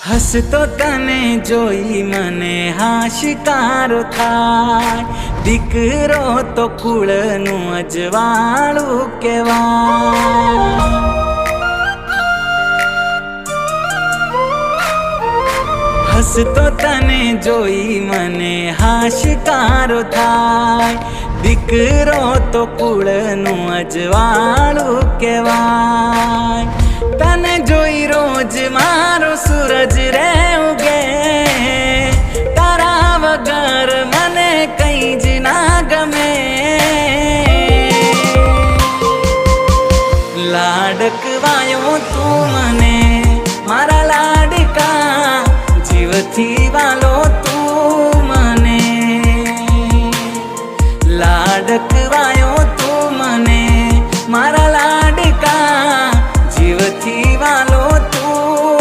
હસતો તને જોઈ મને હાશકારો થાય, દીકરો તો કુળનું અજવાળું કહેવાય। હસતો તને જોઈ મને હાશકારો થાય, દીકરો તો કુળનું અજવાળું કહેવાય। તને જોઈ રોજ મારો સૂરજ